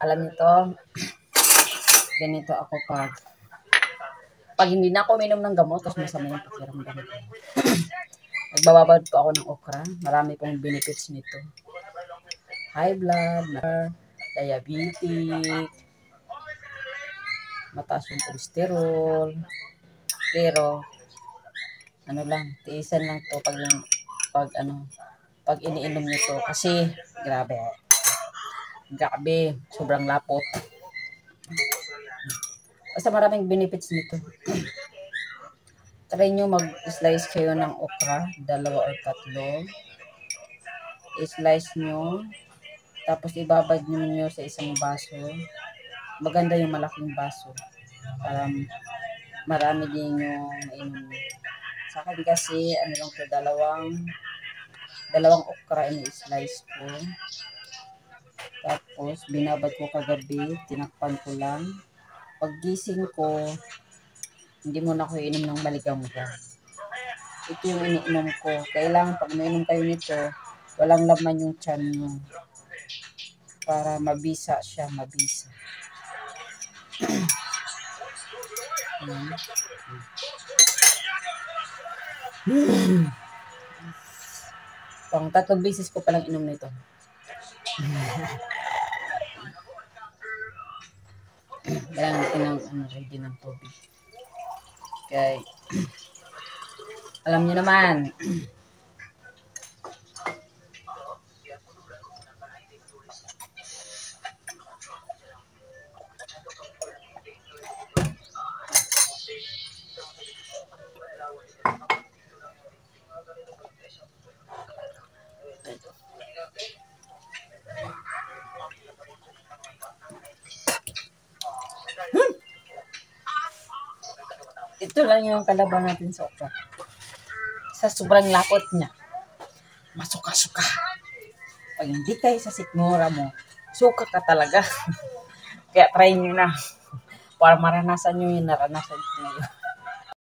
Alam niyo to, ganito ako pag hindi na ako uminom ng gamot, tapos masama yung pakiramdam ko. Nagbababad po ako ng okra. Marami pong benefits nito. High blood, diabetic, mataas yung cholesterol. Pero, ano lang, tiisan lang to pag iniinom nyo to. Kasi, grabe, sobrang lapot. Basta maraming benefits nito. Try nyo mag-slice kayo ng okra, 2 or 3. I-slice nyo, tapos ibabad nyo sa isang baso. Maganda yung malaking baso. Para marami din yung mainom. Sa akin kasi, ano lang to, dalawang okra ini-slice ko. Tapos, binabad ko kagabi, tinakpan ko lang. Paggising ko, hindi mo na ako inom ng maligamgam. Ito yung iniinom ko. Kailangan pag mainom kayo nito, walang laman yung tiyan nyo. Para mabisa siya, mabisa. Pang 3 beses ko palang inom nito. Kailangan natin ready ng tubig. Okay. Alam niyo naman. Ito lang yung kalaban natin sa okra. Sa sobrang lapot niya, masuka-suka. Pag hindi kayo sa sikmura mo, suka ka talaga. Kaya try nyo na. Para maranasan nyo yung naranasan ko ngayon.